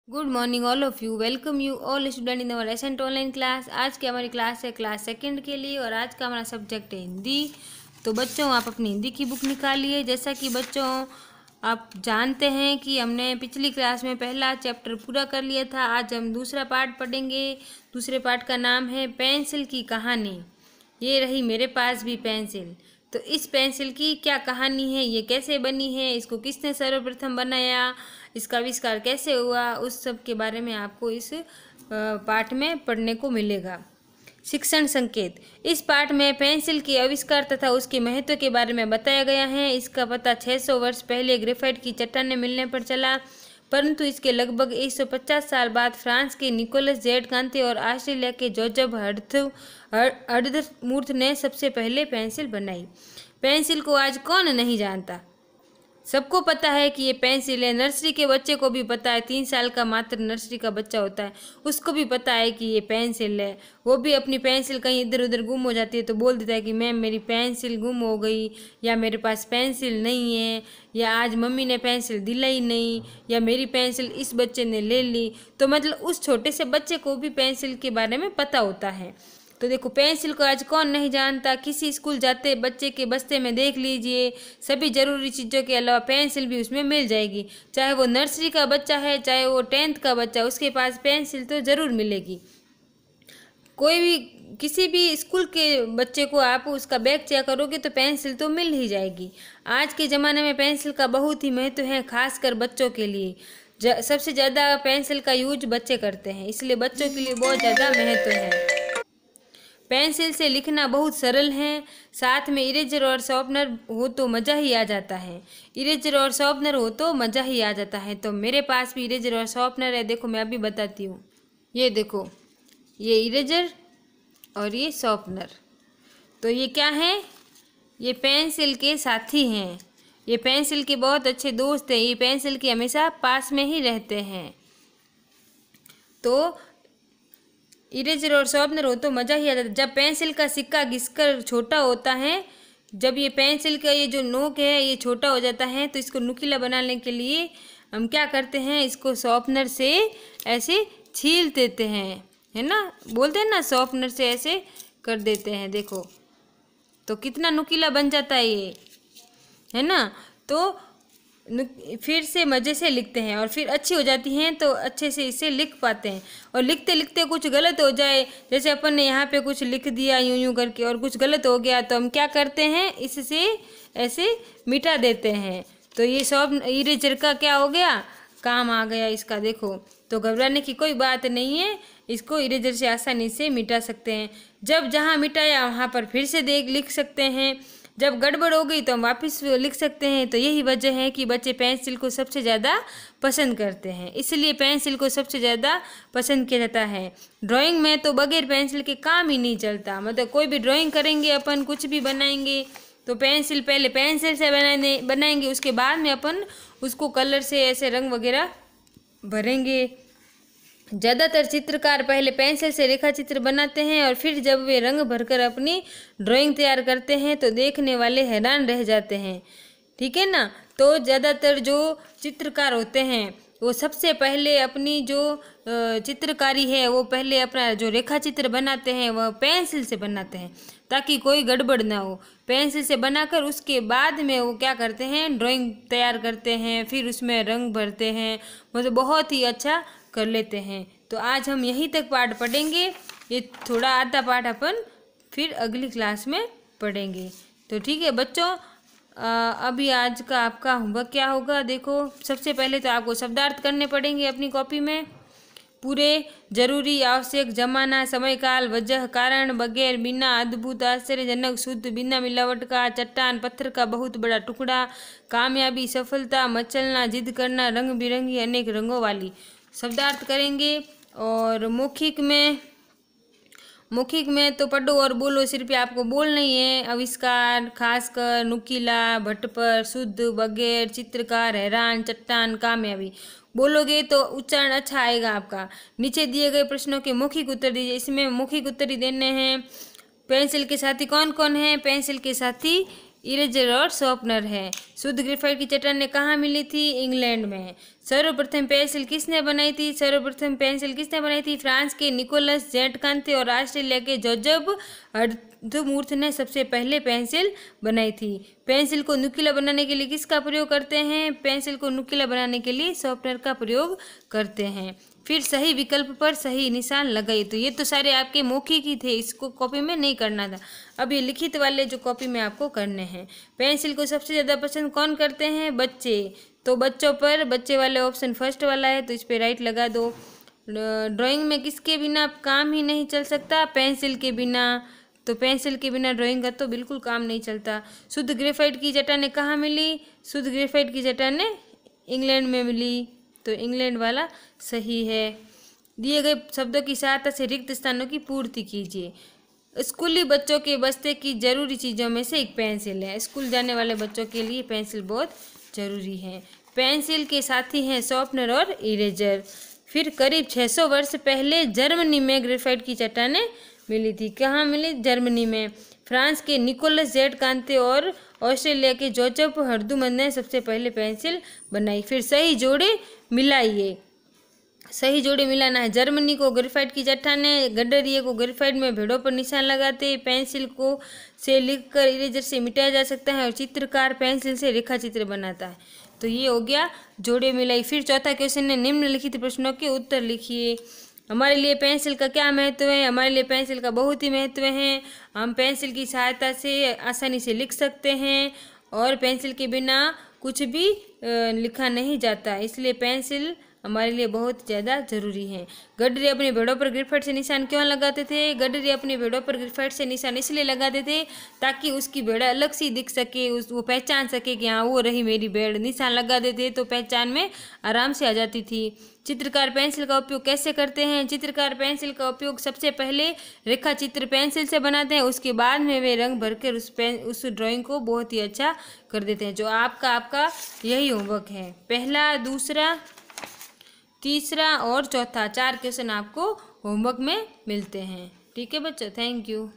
Good morning all of you. Welcome you all student in our accent online class. आज की हमारी class है class second के लिए और आज का हमारा सब्जेक्ट है हिंदी। तो बच्चों आप अपनी हिंदी की बुक निकालिए। जैसा कि बच्चों आप जानते हैं कि हमने पिछली क्लास में पहला चैप्टर पूरा कर लिया था। आज हम दूसरा पार्ट पढ़ेंगे। दूसरे पार्ट का नाम है पेंसिल की कहानी। ये रही मेरे पास भी पेंसिल। तो इस पेंसिल की क्या कहानी है, ये कैसे बनी है, इसको किसने सर्वप्रथम बनाया, इसका आविष्कार कैसे हुआ, उस सब के बारे में आपको इस पाठ में पढ़ने को मिलेगा। शिक्षण संकेत। इस पाठ में पेंसिल के आविष्कार तथा उसके महत्व के बारे में बताया गया है। इसका पता 600 वर्ष पहले ग्रेफाइट की चट्टानें मिलने पर चला, परंतु इसके लगभग 150 साल बाद फ्रांस के निकोलस जेड कांते और ऑस्ट्रेलिया के जोसेफ हर्डसमुथ ने सबसे पहले पेंसिल बनाई। पेंसिल को आज कौन नहीं जानता, सबको पता है कि ये पेंसिल है। नर्सरी के बच्चे को भी पता है, 3 साल का मात्र नर्सरी का बच्चा होता है, उसको भी पता है कि ये पेंसिल है। वो भी अपनी पेंसिल कहीं इधर उधर गुम हो जाती है तो बोल देता है कि मैम मेरी पेंसिल गुम हो गई, या मेरे पास पेंसिल नहीं है, या आज मम्मी ने पेंसिल दिलाई नहीं, या मेरी पेंसिल इस बच्चे ने ले ली। तो मतलब उस छोटे से बच्चे को भी पेंसिल के बारे में पता होता है। तो देखो पेंसिल को आज कौन नहीं जानता। किसी स्कूल जाते बच्चे के बस्ते में देख लीजिए, सभी जरूरी चीज़ों के अलावा पेंसिल भी उसमें मिल जाएगी। चाहे वो नर्सरी का बच्चा है, चाहे वो 10th का बच्चा, उसके पास पेंसिल तो ज़रूर मिलेगी। कोई भी किसी भी स्कूल के बच्चे को आप उसका बैग चेक करोगे तो पेंसिल तो मिल ही जाएगी। आज के ज़माने में पेंसिल का बहुत ही महत्व है, खासकर बच्चों के लिए। सबसे ज़्यादा पेंसिल का यूज बच्चे करते हैं, इसलिए बच्चों के लिए बहुत ज़्यादा महत्व है। पेंसिल से लिखना बहुत सरल है, साथ में इरेजर और शार्पनर हो तो मज़ा ही आ जाता है। इरेजर और शार्पनर हो तो मज़ा ही आ जाता है। तो मेरे पास भी इरेजर और शार्पनर है। देखो मैं अभी बताती हूँ। ये देखो, ये इरेजर और ये शार्पनर। तो ये क्या है, ये पेंसिल के साथी हैं। ये पेंसिल के बहुत अच्छे दोस्त हैं। ये पेंसिल के हमेशा पास में ही रहते हैं। तो इरेजर और शार्पनर हो तो मज़ा ही आ जाता है। जब पेंसिल का सिक्का घिसकर छोटा होता है, जब ये पेंसिल का ये जो नोक है ये छोटा हो जाता है, तो इसको नुकीला बनाने के लिए हम क्या करते हैं, इसको शार्पनर से ऐसे छील देते हैं, है ना। बोलते हैं ना, शार्पनर से ऐसे कर देते हैं। देखो तो कितना नुकीला बन जाता है ये, है ना। तो फिर से मज़े से लिखते हैं और फिर अच्छी हो जाती हैं तो अच्छे से इसे लिख पाते हैं। और लिखते लिखते कुछ गलत हो जाए, जैसे अपन ने यहाँ पे कुछ लिख दिया यूं यूं करके और कुछ गलत हो गया, तो हम क्या करते हैं, इससे ऐसे मिटा देते हैं। तो ये सब इरेजर का क्या हो गया, काम आ गया इसका। देखो तो घबराने की कोई बात नहीं है, इसको इरेजर से आसानी से मिटा सकते हैं। जब जहाँ मिटाया वहाँ पर फिर से लिख सकते हैं। जब गड़बड़ हो गई तो हम वापस लिख सकते हैं। तो यही वजह है कि बच्चे पेंसिल को सबसे ज़्यादा पसंद करते हैं, इसलिए पेंसिल को सबसे ज़्यादा पसंद किया जाता है। ड्राइंग में तो बगैर पेंसिल के काम ही नहीं चलता। मतलब कोई भी ड्राइंग करेंगे, अपन कुछ भी बनाएंगे तो पहले पेंसिल से बनाएंगे, उसके बाद में अपन उसको कलर से ऐसे रंग वगैरह भरेंगे। ज़्यादातर चित्रकार पहले पेंसिल से रेखा चित्र बनाते हैं और फिर जब वे रंग भरकर अपनी ड्राइंग तैयार करते हैं तो देखने वाले हैरान रह जाते हैं, ठीक है ना। तो ज़्यादातर जो चित्रकार होते हैं वो सबसे पहले अपनी जो चित्रकारी है वो पहले अपना जो रेखा चित्र बनाते हैं वह पेंसिल से बनाते हैं, ताकि कोई गड़बड़ ना हो। पेंसिल से बनाकर उसके बाद में वो क्या करते हैं, ड्राइंग तैयार करते हैं, फिर उसमें रंग भरते हैं, मतलब बहुत ही अच्छा कर लेते हैं। तो आज हम यहीं तक पाठ पढ़ेंगे। ये थोड़ा आधा पाठ अपन फिर अगली क्लास में पढ़ेंगे। तो ठीक है बच्चों, अभी आज का आपका होमवर्क क्या होगा, देखो सबसे पहले तो आपको शब्दार्थ करने पड़ेंगे अपनी कॉपी में। पूरे जरूरी, आवश्यक, जमाना, समय काल, वजह, कारण, बगैर, बिना, अद्भुत, आश्चर्यजनक, शुद्ध, बिना मिलावट का, चट्टान, पत्थर का बहुत बड़ा टुकड़ा, कामयाबी, सफलता, मचलना, जिद करना, रंग बिरंगी, अनेक रंगों वाली शब्दार्थ करेंगे। और मौखिक में तो पढ़ो और बोलो, सिर्फ आपको बोलना ही है। आविष्कार, खासकर, नुकीला, भट्ट पर, शुद्ध, बगैर, चित्रकार, हैरान, चट्टान, कामयाबी बोलोगे तो उच्चारण अच्छा आएगा आपका। नीचे दिए गए प्रश्नों के मौखिक उत्तर दीजिए। इसमें मौखिक उत्तर ही देने हैं। पेंसिल के साथी कौन कौन है, पेंसिल के साथी इरेजर और शार्पनर है। शुद्ध ग्रेफाइट की चट्टानें कहाँ मिली थी, इंग्लैंड में। सर्वप्रथम पेंसिल किसने बनाई थी? सर्वप्रथम पेंसिल किसने बनाई थी? फ्रांस के निकोलस ज़ेटकांते और ऑस्ट्रेलिया के जोसेफ हर्डमुथ ने सबसे पहले पेंसिल बनाई थी। पेंसिल को नुकीला बनाने के लिए किसका प्रयोग करते हैं? पेंसिल को नुकीला बनाने के लिए शार्पनर का प्रयोग करते हैं। फिर सही विकल्प पर सही निशान लगाइए। तो ये तो सारे आपके मौखिक ही थे, इसको कॉपी में नहीं करना था। अब ये लिखित वाले जो कॉपी में आपको करने हैं। पेंसिल को सबसे ज़्यादा पसंद कौन करते हैं? बच्चे। तो बच्चों पर बच्चे वाले ऑप्शन फर्स्ट वाला है, तो इस पर राइट लगा दो। ड्राइंग में किसके बिना काम ही नहीं चल सकता? पेंसिल के बिना। तो पेंसिल के बिना ड्राइंग का तो बिल्कुल काम नहीं चलता। शुद्ध ग्रेफाइट की चट्टानें कहाँ मिली? शुद्ध ग्रेफाइट की चट्टानें इंग्लैंड में मिली, तो इंग्लैंड वाला सही है। दिए गए शब्दों की सहायता से रिक्त स्थानों की पूर्ति कीजिए। स्कूली बच्चों के बस्ते की जरूरी चीज़ों में से एक पेंसिल है। स्कूल जाने वाले बच्चों के लिए पेंसिल बहुत जरूरी है। पेंसिल के साथी हैं शार्पनर और इरेजर। फिर करीब 600 वर्ष पहले जर्मनी में ग्रेफाइट की चट्टानें मिली थी। कहाँ मिली? जर्मनी में। फ्रांस के निकोलस ज़ेटकांते और ऑस्ट्रेलिया के जोसेफ हर्डमुथ ने सबसे पहले पेंसिल बनाई। फिर सही जोड़े मिलाइए। सही जोड़े मिलाना है। जर्मनी को ग्रेफाइट की चट्टानें, गडरिये को ग्रेफाइट में भेड़ों पर निशान लगाते, पेंसिल को से लिखकर इरेजर से मिटाया जा सकता है और चित्रकार पेंसिल से रेखा चित्र बनाता है। तो ये हो गया जोड़े मिलाई। फिर चौथा क्वेश्चन है निम्नलिखित प्रश्नों के उत्तर लिखिए। हमारे लिए पेंसिल का क्या महत्व है? हमारे लिए पेंसिल का बहुत ही महत्व है। हम पेंसिल की सहायता से आसानी से लिख सकते हैं और पेंसिल के बिना कुछ भी लिखा नहीं जाता, इसलिए पेंसिल हमारे लिए बहुत ज़्यादा जरूरी है। गडरिये अपने भेड़ों पर ग्रेफाइट से निशान क्यों लगाते थे? गडरिये अपने भेड़ों पर ग्रेफाइट से निशान इसलिए लगाते थे ताकि उसकी भेड़ अलग सी दिख सके, वो पहचान सके कि हाँ वो रही मेरी भेड़। निशान लगा देते तो पहचान में आराम से आ जाती थी। चित्रकार पेंसिल का उपयोग कैसे करते हैं? चित्रकार पेंसिल का उपयोग सबसे पहले रेखा चित्र पेंसिल से बनाते हैं, उसके बाद में वे रंग भरकर उस ड्राइंग को बहुत ही अच्छा कर देते हैं। जो आपका यही होमवर्क है। पहला, दूसरा, तीसरा और चौथा 4 क्वेश्चन आपको होमवर्क में मिलते हैं। ठीक है बच्चों, थैंक यू।